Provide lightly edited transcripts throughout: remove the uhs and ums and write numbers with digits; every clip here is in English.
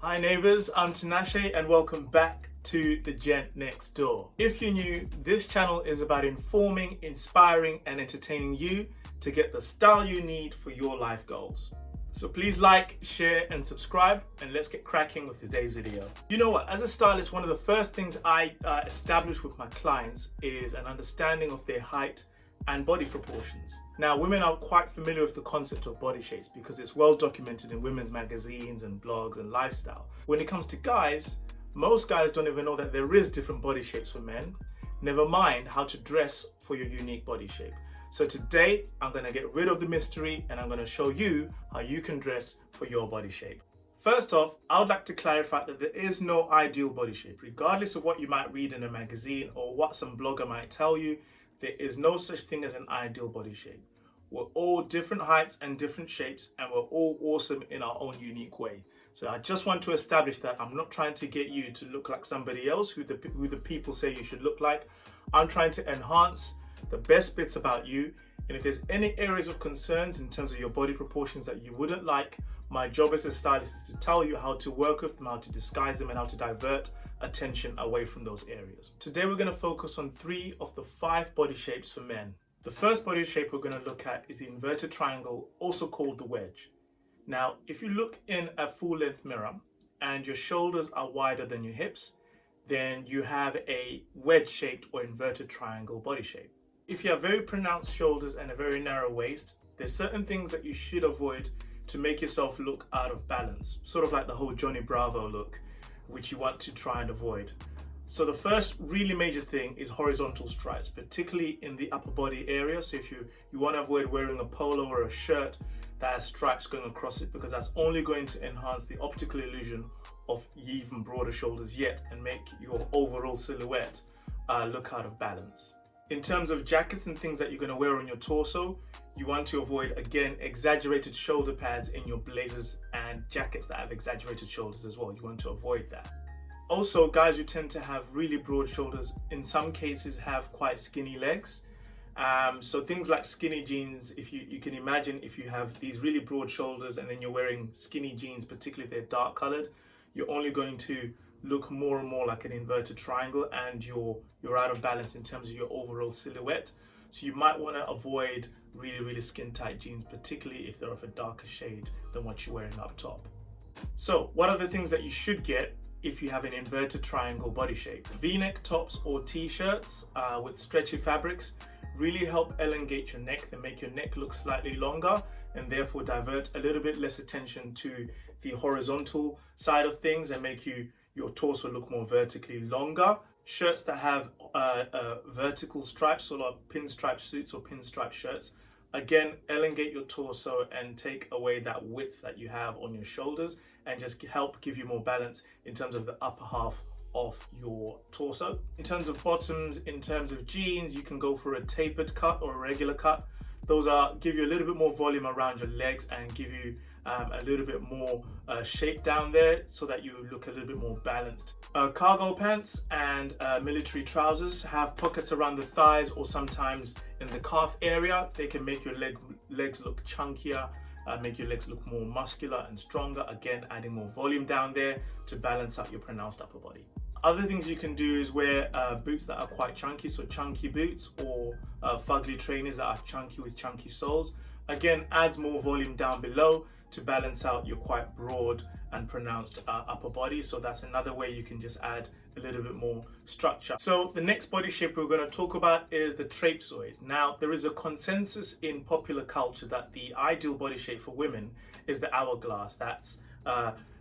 Hi neighbors, I'm Tinashe and welcome back to The Gent Next Door. If you're new, this channel is about informing, inspiring and entertaining you to get the style you need for your life goals. So please like, share and subscribe and let's get cracking with today's video. You know what, as a stylist, one of the first things I establish with my clients is an understanding of their height and body proportions. Now, women are quite familiar with the concept of body shapes because it's well documented in women's magazines and blogs and lifestyle. When it comes to guys, most guys don't even know that there is different body shapes for men, never mind how to dress for your unique body shape. So today, I'm gonna get rid of the mystery and I'm gonna show you how you can dress for your body shape. First off, I would like to clarify that there is no ideal body shape. Regardless of what you might read in a magazine or what some blogger might tell you, there is no such thing as an ideal body shape. We're all different heights and different shapes, and we're all awesome in our own unique way. So I just want to establish that I'm not trying to get you to look like somebody else who the people say you should look like. I'm trying to enhance the best bits about you. And if there's any areas of concerns in terms of your body proportions that you wouldn't like, my job as a stylist is to tell you how to work with them, how to disguise them, and how to divert attention away from those areas. Today we're going to focus on 3 of the 5 body shapes for men. The first body shape we're going to look at is the inverted triangle, also called the wedge. Now, if you look in a full-length mirror and your shoulders are wider than your hips, then you have a wedge-shaped or inverted triangle body shape. If you have very pronounced shoulders and a very narrow waist, there's certain things that you should avoid to make yourself look out of balance, sort of like the whole Johnny Bravo look, which you want to try and avoid. So the first really major thing is horizontal stripes, particularly in the upper body area. So if you want to avoid wearing a polo or a shirt that has stripes going across it, because that's only going to enhance the optical illusion of even broader shoulders yet and make your overall silhouette look out of balance. In terms of jackets and things that you're going to wear on your torso, you want to avoid, again, exaggerated shoulder pads in your blazers and jackets that have exaggerated shoulders as well. You want to avoid that. Also, guys who tend to have really broad shoulders, in some cases have quite skinny legs. So things like skinny jeans, if you can imagine if you have these really broad shoulders and then you're wearing skinny jeans, particularly if they're dark colored, you're only going to look more and more like an inverted triangle and you're out of balance in terms of your overall silhouette. So you might want to avoid really skin tight jeans, particularly if they're of a darker shade than what you're wearing up top. So what are the things that you should get if you have an inverted triangle body shape? V-neck tops or t-shirts with stretchy fabrics really help elongate your neck. They make your neck look slightly longer and therefore divert a little bit less attention to the horizontal side of things and make your torso look more vertically longer. Shirts that have vertical stripes, so like pinstripe suits or pinstripe shirts, again, elongate your torso and take away that width that you have on your shoulders and just help give you more balance in terms of the upper half of your torso. In terms of bottoms, in terms of jeans, you can go for a tapered cut or a regular cut. Those give you a little bit more volume around your legs and give you a little bit more shape down there so that you look a little bit more balanced. Cargo pants and military trousers have pockets around the thighs or sometimes in the calf area. They can make your legs look chunkier, make your legs look more muscular and stronger, again adding more volume down there to balance out your pronounced upper body. Other things you can do is wear boots that are quite chunky, so chunky boots or fugly trainers that are chunky with chunky soles. Again, adds more volume down below to balance out your quite broad and pronounced upper body. So that's another way you can just add a little bit more structure. So the next body shape we're going to talk about is the trapezoid. Now, there is a consensus in popular culture that the ideal body shape for women is the hourglass. That's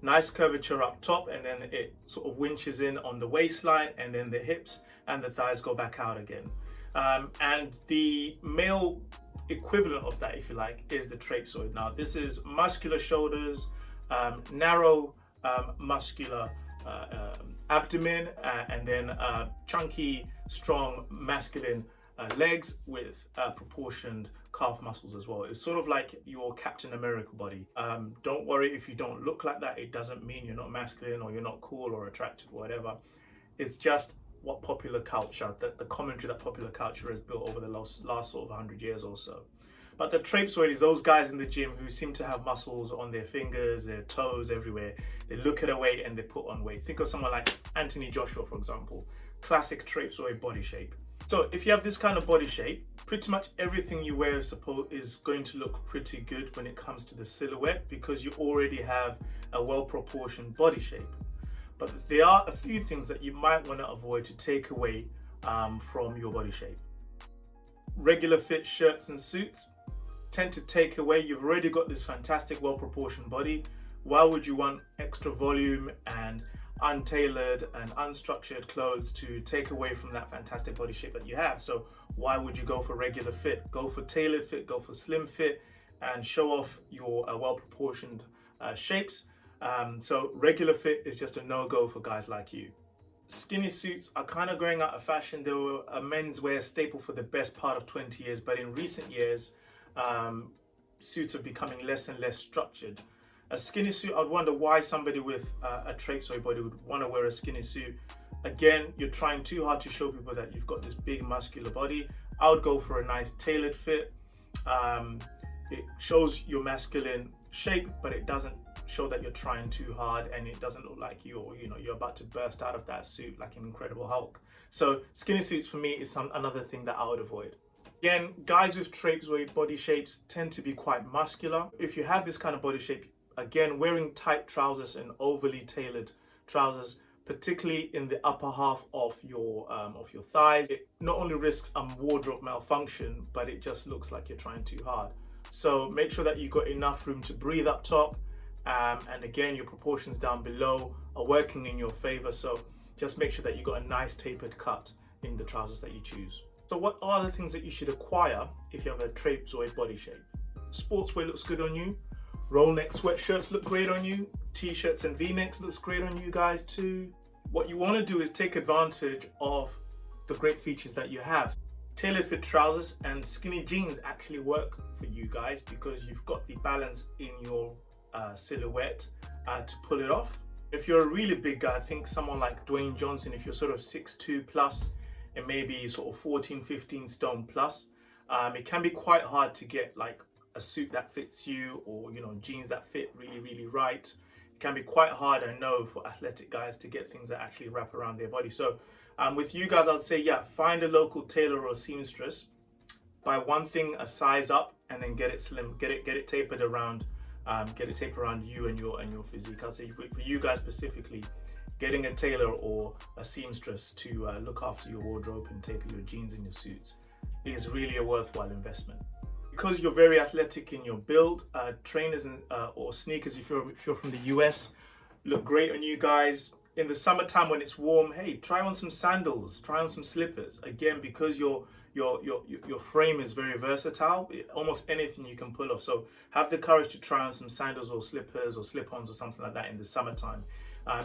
nice curvature up top and then it sort of winches in on the waistline and then the hips and the thighs go back out again. And the male equivalent of that, if you like, is the trapezoid. Now, this is muscular shoulders, narrow muscular abdomen, and then chunky, strong, masculine legs with proportioned calf muscles as well. It's sort of like your Captain America body. Don't worry if you don't look like that. It doesn't mean you're not masculine or you're not cool or attractive or whatever. It's just what popular culture, the commentary that popular culture has built over the last sort of 100 years or so. But the trapezoid is those guys in the gym who seem to have muscles on their fingers, their toes, everywhere. They look at a weight and they put on weight. Think of someone like Anthony Joshua, for example. Classic trapezoid body shape. So if you have this kind of body shape, pretty much everything you wear is going to look pretty good when it comes to the silhouette, because you already have a well-proportioned body shape. But there are a few things that you might want to avoid to take away from your body shape. Regular fit shirts and suits tend to take away. You've already got this fantastic well-proportioned body. Why would you want extra volume and untailored and unstructured clothes to take away from that fantastic body shape that you have? So why would you go for regular fit? Go for tailored fit, go for slim fit, and show off your well-proportioned shapes. So regular fit is just a no-go for guys like you. Skinny suits are kind of going out of fashion. They were a menswear staple for the best part of 20 years, but in recent years, suits are becoming less and less structured. A skinny suit, I'd wonder why somebody with a trapezoid body would want to wear a skinny suit. Again, you're trying too hard to show people that you've got this big muscular body. I would go for a nice tailored fit. It shows your masculine shape, but it doesn't show that you're trying too hard, and it doesn't look like you're about to burst out of that suit like an Incredible Hulk. So skinny suits for me is another thing that I would avoid. Again, guys with trapezoid body shapes tend to be quite muscular. If you have this kind of body shape, again, wearing tight trousers and overly tailored trousers, particularly in the upper half of your thighs, it not only risks wardrobe malfunction, but it just looks like you're trying too hard. So make sure that you've got enough room to breathe up top, and again, your proportions down below are working in your favor. So just make sure that you've got a nice tapered cut in the trousers that you choose. So what are the things that you should acquire if you have a trapezoid body shape? Sportswear looks good on you. Roll neck sweatshirts look great on you. T-shirts and V-necks looks great on you guys too. What you want to do is take advantage of the great features that you have. Tailored fit trousers and skinny jeans actually work for you guys because you've got the balance in your silhouette to pull it off. If you're a really big guy, I think someone like Dwayne Johnson, if you're sort of 6'2 plus and maybe sort of 14, 15 stone plus, it can be quite hard to get like a suit that fits you, or jeans that fit really, really right. It can be quite hard, I know, for athletic guys to get things that actually wrap around their body. So with you guys, I'd say, yeah, find a local tailor or seamstress, buy one thing a size up, and then get it slim, get it tapered around, you and your physique. I'd say for you guys specifically, getting a tailor or a seamstress to look after your wardrobe and taper your jeans and your suits is really a worthwhile investment. Because you're very athletic in your build, trainers or sneakers, if you're from the US, look great on you guys. In the summertime when it's warm, hey, try on some sandals, try on some slippers. Again, because your frame is very versatile, almost anything you can pull off. So have the courage to try on some sandals or slippers or slip-ons or something like that in the summertime,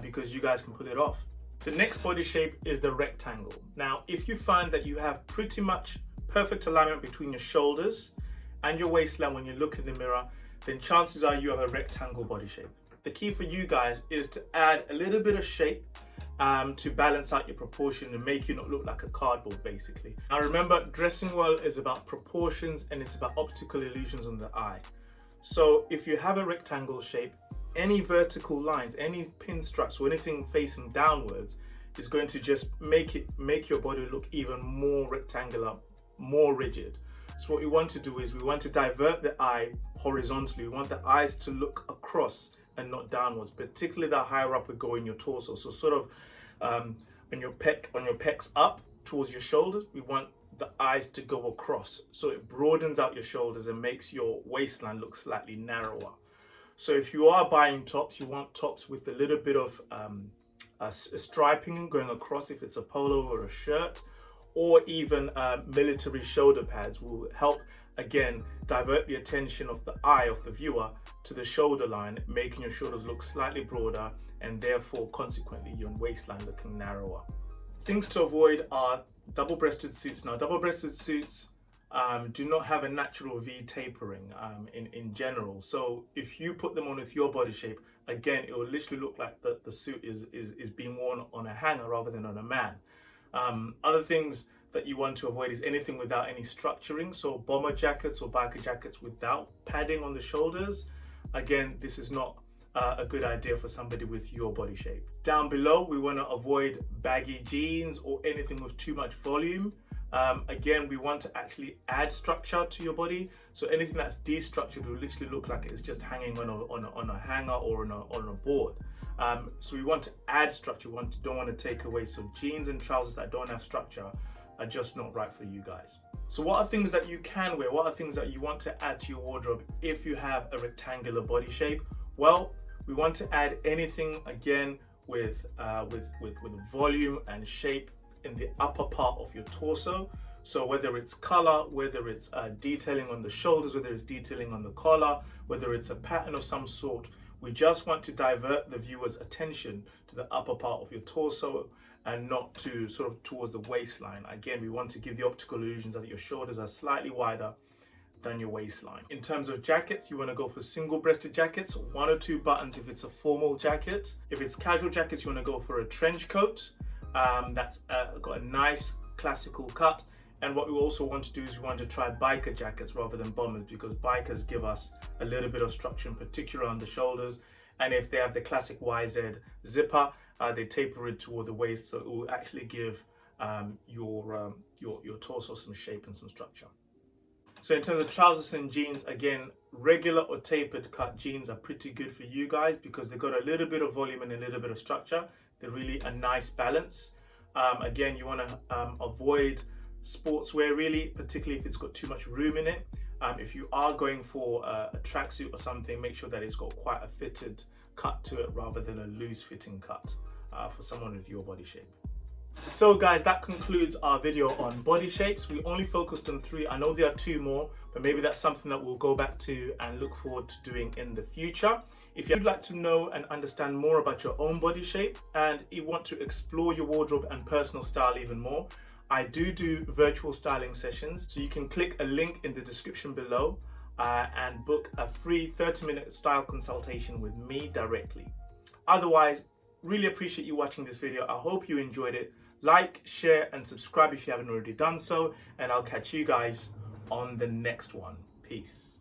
because you guys can pull it off. The next body shape is the rectangle. Now, if you find that you have pretty much perfect alignment between your shoulders and your waistline when you look in the mirror, then chances are you have a rectangle body shape. The key for you guys is to add a little bit of shape to balance out your proportion and make you not look like a cardboard, basically. Now remember, dressing well is about proportions and it's about optical illusions on the eye. So if you have a rectangle shape, any vertical lines, any pin stripes or anything facing downwards is going to just make your body look even more rectangular, more rigid. So what we want to do is we want to divert the eye horizontally. We want the eyes to look across and not downwards, particularly the higher up we go in your torso. So sort of on your pecs up towards your shoulders, we want the eyes to go across. So it broadens out your shoulders and makes your waistline look slightly narrower. So if you are buying tops, you want tops with a little bit of striping going across if it's a polo or a shirt, or even military shoulder pads will help, again, divert the attention of the eye of the viewer to the shoulder line, making your shoulders look slightly broader and therefore consequently your waistline looking narrower. Things to avoid are double-breasted suits. Now, double-breasted suits do not have a natural V tapering in general. So if you put them on with your body shape, again, it will literally look like the suit is being worn on a hanger rather than on a man. Other things that you want to avoid is anything without any structuring. So bomber jackets or biker jackets without padding on the shoulders. Again, this is not a good idea for somebody with your body shape. Down below, we want to avoid baggy jeans or anything with too much volume. Again, we want to actually add structure to your body. So anything that's destructured will literally look like it's just hanging on a hanger or on a board. So we want to add structure. We don't want to take away. So jeans and trousers that don't have structure are just not right for you guys. So what are things that you can wear? What are things that you want to add to your wardrobe if you have a rectangular body shape? Well, we want to add anything again with volume and shape in the upper part of your torso. So whether it's color, whether it's detailing on the shoulders, whether it's detailing on the collar, whether it's a pattern of some sort, we just want to divert the viewer's attention to the upper part of your torso and not to sort of towards the waistline. Again, we want to give the optical illusions that your shoulders are slightly wider than your waistline. In terms of jackets, you want to go for single-breasted jackets, 1 or 2 buttons if it's a formal jacket. If it's casual jackets, you want to go for a trench coat that's got a nice classical cut. And what we also want to do is we want to try biker jackets rather than bombers, because bikers give us a little bit of structure, in particular on the shoulders. And if they have the classic YZ zipper, they taper it toward the waist, so it will actually give your torso some shape and some structure. So in terms of trousers and jeans, again, regular or tapered cut jeans are pretty good for you guys because they've got a little bit of volume and a little bit of structure. They're really a nice balance. Again, you want to avoid sportswear really, particularly if it's got too much room in it. If you are going for a tracksuit or something, make sure that it's got quite a fitted cut to it rather than a loose fitting cut for someone with your body shape. So guys, that concludes our video on body shapes. We only focused on 3. I know there are 2 more, but maybe that's something that we'll go back to and look forward to doing in the future. If you'd like to know and understand more about your own body shape and you want to explore your wardrobe and personal style even more, I do virtual styling sessions. So you can click a link in the description below and book a free 30-minute style consultation with me directly. Otherwise, really appreciate you watching this video. I hope you enjoyed it. Like, share, and subscribe if you haven't already done so, and I'll catch you guys on the next one. Peace.